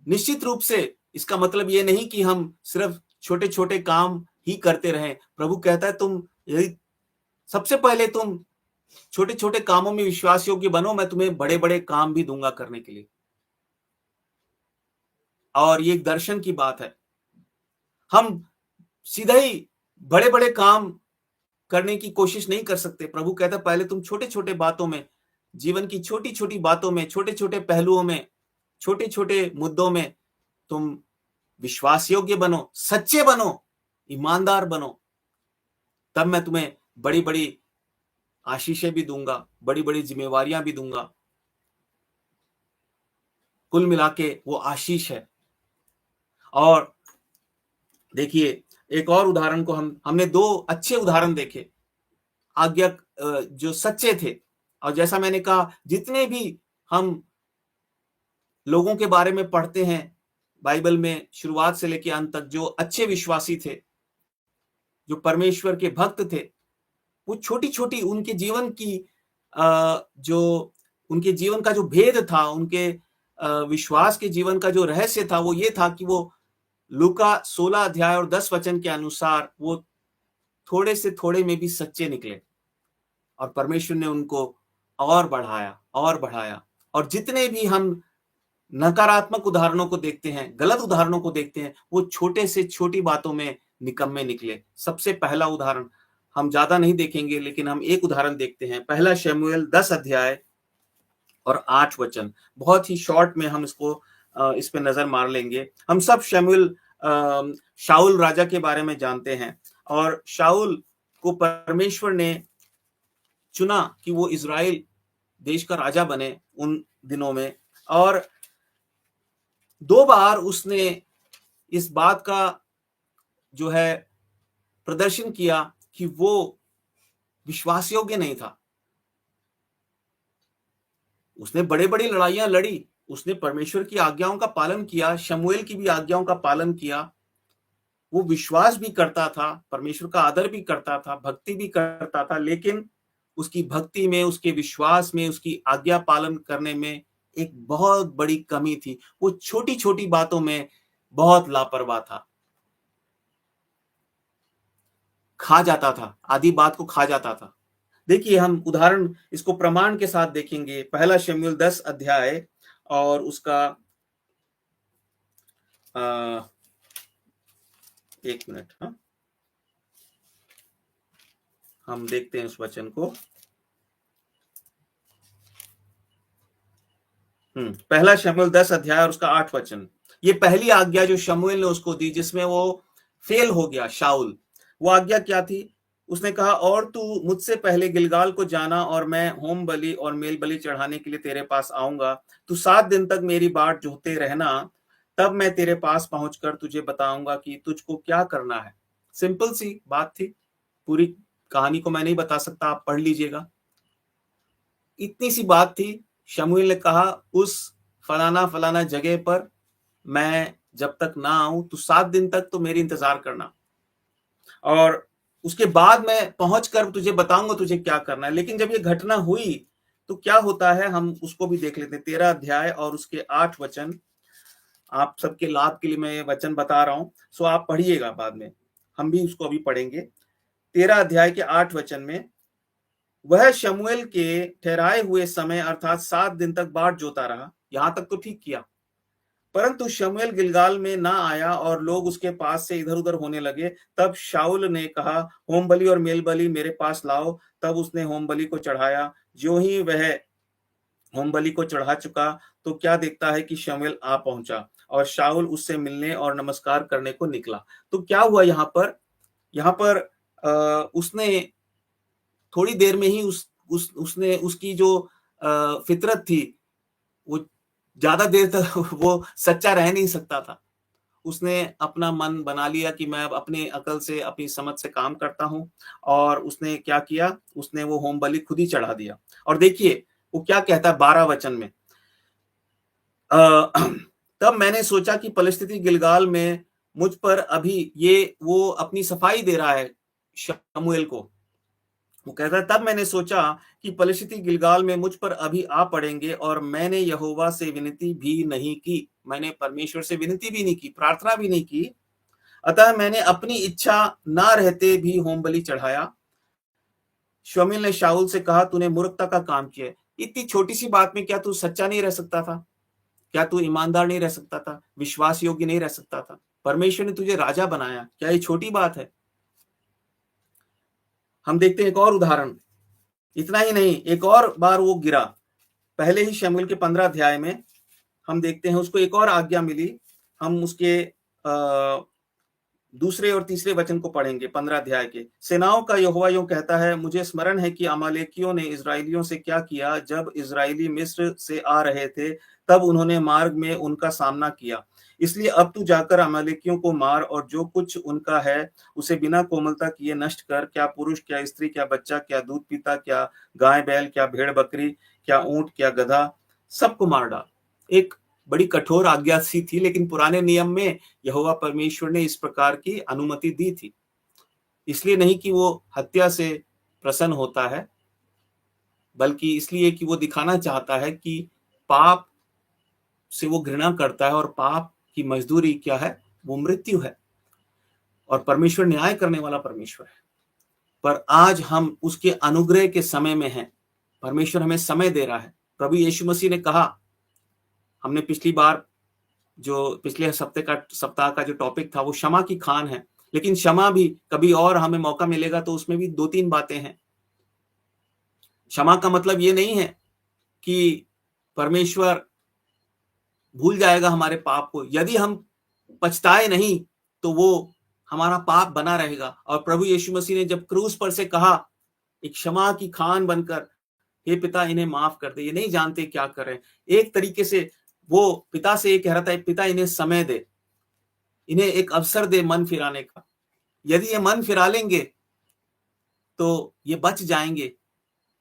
निश्चित रूप से इसका मतलब ये नहीं कि हम सिर्फ छोटे छोटे काम ही करते रहें। प्रभु कहता है तुम यदि सबसे पहले तुम छोटे छोटे कामों में विश्वास योग्य बनो, मैं तुम्हें बड़े बड़े काम भी दूंगा करने के लिए। और ये एक दर्शन की बात है। हम सीधा ही बड़े बड़े काम करने की कोशिश नहीं कर सकते। प्रभु कहता है पहले तुम छोटे छोटे बातों में, जीवन की छोटी छोटी बातों में, छोटे छोटे पहलुओं में, छोटे छोटे मुद्दों में तुम विश्वास योग्य बनो, सच्चे बनो, ईमानदार बनो, तब मैं तुम्हें बड़ी बड़ी आशीषें भी दूंगा, बड़ी बड़ी जिम्मेवारियां भी दूंगा। कुल मिला के वो आशीष है। और देखिए एक और उदाहरण को हमने 2 अच्छे उदाहरण देखे, आज्ञा जो सच्चे थे। और जैसा मैंने कहा, जितने भी हम लोगों के बारे में पढ़ते हैं बाइबल में, शुरुआत से लेकर अंत तक, जो अच्छे विश्वासी थे, जो परमेश्वर के भक्त थे, वो छोटी छोटी उनके जीवन की जो उनके जीवन का जो भेद था, उनके विश्वास के जीवन का जो रहस्य था, वो ये था कि वो लूका 16 अध्याय और 10 वचन के अनुसार वो थोड़े से थोड़े में भी सच्चे निकले, और परमेश्वर ने उनको और बढ़ाया और बढ़ाया। और जितने भी हम नकारात्मक उदाहरणों को देखते हैं, गलत उदाहरणों को देखते हैं, वो छोटे से छोटी बातों में निकम्मे निकले। सबसे पहला उदाहरण, हम ज्यादा नहीं देखेंगे लेकिन हम एक उदाहरण देखते हैं। पहला शमूएल 10 अध्याय और 8 वचन। बहुत ही शॉर्ट में हम इसको इस पे नजर मार लेंगे। हम सब शमूएल शाऊल राजा के बारे में जानते हैं, और शाऊल को परमेश्वर ने चुना कि वो इजराइल देश का राजा बने उन दिनों में। और 2 बार उसने इस बात का जो है प्रदर्शन किया कि वो विश्वास योग्य नहीं था। उसने बड़े बड़ी लड़ाइयां लड़ी, उसने परमेश्वर की आज्ञाओं का पालन किया, शमूएल की भी आज्ञाओं का पालन किया। वो विश्वास भी करता था, परमेश्वर का आदर भी करता था, भक्ति भी करता था, लेकिन उसकी भक्ति में, उसके विश्वास में, उसकी आज्ञा पालन करने में एक बहुत बड़ी कमी थी। वो छोटी छोटी बातों में बहुत लापरवाह था, खा जाता था, आधी बात को खा जाता था। देखिए, हम उदाहरण इसको प्रमाण के साथ देखेंगे। पहला शमूएल 10 अध्याय और उसका 1 मिनट, हाँ, हम देखते हैं उस वचन को। पहला शमूएल 10 अध्याय और उसका 8 वचन। ये पहली आज्ञा जो शमूएल ने उसको दी, जिसमें वो फेल हो गया शाऊल। वो आज्ञा क्या थी? उसने कहा, और तू मुझसे पहले गिलगाल को जाना और मैं होम बलि और मेल बलि चढ़ाने के लिए तेरे पास आऊंगा। तू 7 दिन तक मेरी बाट जोहते रहना, तब मैं तेरे पास पहुंचकर तुझे बताऊंगा कि तुझको क्या करना है। सिंपल सी बात थी। पूरी कहानी को मैं नहीं बता सकता, आप पढ़ लीजिएगा। इतनी सी बात थी। शमूएल ने कहा, उस फलाना फलाना जगह पर मैं जब तक ना आऊं तो 7 दिन तक तो मेरी इंतजार करना, और उसके बाद मैं पहुंचकर तुझे बताऊंगा तुझे क्या करना है। लेकिन जब ये घटना हुई तो क्या होता है, हम उसको भी देख लेते हैं। 13 अध्याय और उसके 8 वचन। आप सबके लाभ के लिए मैं ये वचन बता रहा हूं, सो आप पढ़िएगा, बाद में हम भी उसको अभी पढ़ेंगे। 13 अध्याय के 8 वचन में, वह शमूएल के ठहराए हुए समय अर्थात 7 दिन तक बाट जोता रहा। यहां तक तो ठीक किया, परंतु शमूएल गिलगाल में ना आया और लोग उसके पास से इधर उधर होने लगे। तब शाऊल ने कहा, होम बलि और मेल बलि मेरे पास लाओ। तब उसने होम बलि को चढ़ाया। जो ही वह होम बलि को चढ़ा चुका तो क्या देखता है कि शमूएल आ पहुंचा और शाऊल उससे मिलने और नमस्कार करने को निकला। तो क्या हुआ यहाँ पर उसने थोड़ी देर में ही उसने उसकी जो फितरत थी, वो ज्यादा देर तक वो सच्चा रह नहीं सकता था। उसने अपना मन बना लिया कि मैं अब अपने अकल से, अपनी समझ से काम करता हूं, और उसने क्या किया, उसने वो होम बलि खुद ही चढ़ा दिया। और देखिए वो क्या कहता है 12 वचन में, तब मैंने सोचा कि परिस्थिति गिलगाल में मुझ पर अभी, ये वो अपनी सफाई दे रहा है शमूएल को। वो कहता है, तब मैंने सोचा कि परिस्थिति गिलगाल में मुझ पर अभी आ पड़ेंगे, और मैंने यहोवा से विनती भी नहीं की। मैंने परमेश्वर से विनती भी नहीं की, प्रार्थना भी नहीं की। अतः मैंने अपनी इच्छा ना रहते भी होम बलि चढ़ाया। शमूएल ने शाऊल से कहा, तूने मूर्खता का काम किया। इतनी छोटी सी बात में क्या तू सच्चा नहीं रह सकता था? क्या तू ईमानदार नहीं रह सकता था? विश्वास योग्य नहीं रह सकता था? परमेश्वर ने तुझे राजा बनाया, क्या ये छोटी बात है? हम देखते हैं एक और उदाहरण। इतना ही नहीं, एक और बार वो गिरा। पहले ही शमूएल के 15 अध्याय में हम देखते हैं उसको एक और आज्ञा मिली। हम उसके दूसरे और तीसरे वचन को पढ़ेंगे। 15 अध्याय के, सेनाओं का यहोवा यूं कहता है, मुझे स्मरण है कि अमालेकियों ने इजराइलियों से क्या किया। जब इजराइली मिस्र से आ रहे थे तब उन्होंने मार्ग में उनका सामना किया। इसलिए अब तू जाकर अमालेकियों को मार और जो कुछ उनका है उसे बिना कोमलता किए नष्ट कर। क्या पुरुष, क्या स्त्री, क्या बच्चा, क्या दूध पीता, क्या गाय बैल, क्या भेड़ बकरी, क्या ऊंट, क्या गधा, सबको मार डाल। एक बड़ी कठोर आज्ञा सी थी, लेकिन पुराने नियम में यहोवा परमेश्वर ने इस प्रकार की अनुमति दी थी। इसलिए नहीं कि वो हत्या से प्रसन्न होता है, बल्कि इसलिए कि वो दिखाना चाहता है कि पाप से वो घृणा करता है, और पाप की मजदूरी क्या है? वो मृत्यु है। और परमेश्वर न्याय करने वाला परमेश्वर है। पर आज हम उसके अनुग्रह के समय में हैं। परमेश्वर हमें समय दे रहा है। प्रभु यीशु मसीह ने कहा, हमने पिछली बार जो पिछले सप्ताह का जो टॉपिक था वो क्षमा की खान है। लेकिन क्षमा भी कभी और हमें मौका मिलेगा तो उसमें भी 2-3 बातें हैं। क्षमा का मतलब ये नहीं है कि परमेश्वर भूल जाएगा हमारे पाप को। यदि हम पछताए नहीं तो वो हमारा पाप बना रहेगा। और प्रभु यीशु मसीह ने जब क्रूस पर से कहा, एक क्षमा की खान बनकर, हे पिता इन्हें माफ कर दे, ये नहीं जानते क्या कर रहे हैं। एक तरीके से वो पिता से ये कह रहा था, पिता इन्हें समय दे, इन्हें एक अवसर दे मन फिराने का। यदि ये मन फिरा लेंगे तो ये बच जाएंगे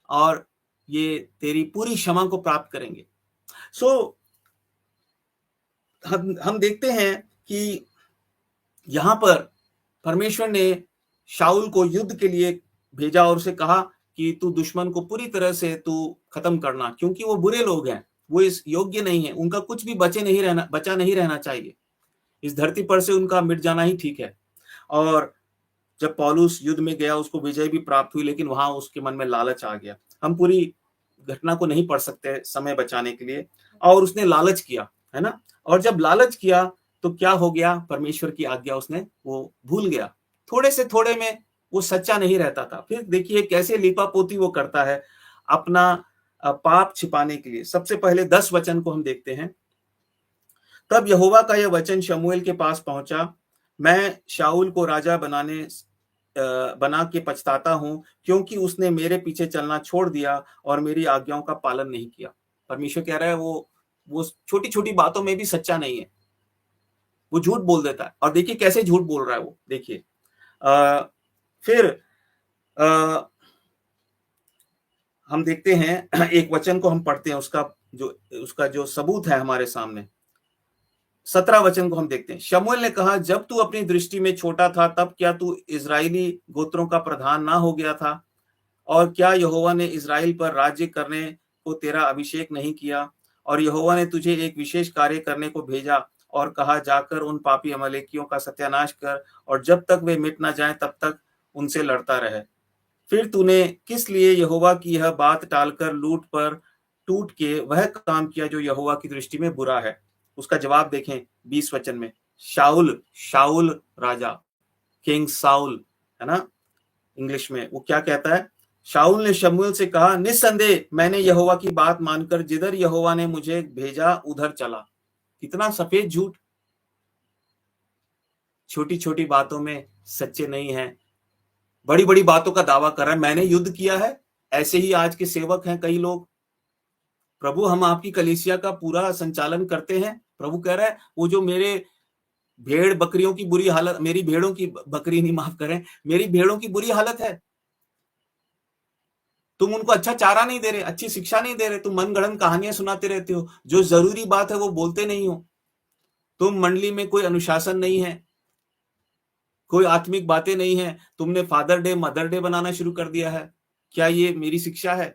और ये तेरी पूरी क्षमा को प्राप्त करेंगे। सो हम देखते हैं कि यहां पर परमेश्वर ने शाऊल को युद्ध के लिए भेजा और उसे कहा कि तू दुश्मन को पूरी तरह से तू खत्म करना, क्योंकि वो बुरे लोग हैं, वो इस योग्य नहीं है, उनका कुछ भी बचा नहीं रहना चाहिए, इस धरती पर से उनका मिट जाना ही ठीक है। और जब पौलुस युद्ध में गया उसको विजय भी प्राप्त हुई, लेकिन वहां उसके मन में लालच आ गया। हम पूरी घटना को नहीं पढ़ सकते समय बचाने के लिए, और उसने लालच किया, है ना। और जब लालच किया तो क्या हो गया, परमेश्वर की आज्ञा उसने वो भूल गया। थोड़े से थोड़े में वो सच्चा नहीं रहता था। फिर देखिए कैसे लीपापोती वो करता है अपना पाप छिपाने के लिए। सबसे पहले 10 वचन को हम देखते हैं। तब यहोवा का यह वचन शमूएल के पास पहुंचा, मैं शाऊल को राजा बना के पछताता हूं, क्योंकि उसने मेरे पीछे चलना छोड़ दिया और मेरी आज्ञाओं का पालन नहीं किया। परमेश्वर कह रहा है वो छोटी छोटी बातों में भी सच्चा नहीं है, वो झूठ बोल देता है। और देखिए कैसे झूठ बोल रहा है वो, देखिए फिर हम देखते हैं एक वचन को हम पढ़ते हैं, उसका जो सबूत है हमारे सामने। 17 वचन को हम देखते हैं। शमूएल ने कहा, जब तू अपनी दृष्टि में छोटा था तब क्या तू इजरायली गोत्रों का प्रधान ना हो गया था? और क्या यहोवा ने इजराइल पर राज्य करने को तेरा अभिषेक नहीं किया? और यहोवा ने तुझे एक विशेष कार्य करने को भेजा और कहा, जाकर उन पापी अमलेकियों का सत्यानाश कर, और जब तक वे मिट ना जाएं तब तक उनसे लड़ता रहे। फिर तूने किस लिए यहोवा की यह बात टालकर लूट पर टूट के वह काम किया जो यहोवा की दृष्टि में बुरा है? उसका जवाब देखें 20 वचन में। शाऊल राजा, किंग साउल, है ना इंग्लिश में, वो क्या कहता है? शाऊल ने शमूएल से कहा, निस्संदेह मैंने यहोवा की बात मानकर जिधर यहोवा ने मुझे भेजा उधर चला। कितना सफेद झूठ, छोटी छोटी बातों में सच्चे नहीं है, बड़ी बड़ी बातों का दावा कर रहा है, मैंने युद्ध किया है। ऐसे ही आज के सेवक हैं कई लोग, प्रभु हम आपकी कलीसिया का पूरा संचालन करते हैं। प्रभु कह रहा है, वो जो मेरे भेड़ बकरियों की बुरी हालत, मेरी भेड़ों की बकरी नहीं, माफ करें, मेरी भेड़ों की बुरी हालत है, तुम उनको अच्छा चारा नहीं दे रहे, अच्छी शिक्षा नहीं दे रहे, तुम मनगढ़ंत कहानियां सुनाते रहते हो, जो जरूरी बात है वो बोलते नहीं हो, तुम मंडली में कोई अनुशासन नहीं है, कोई आत्मिक बातें नहीं है, तुमने फादर डे मदर डे बनाना शुरू कर दिया है। क्या ये मेरी शिक्षा है?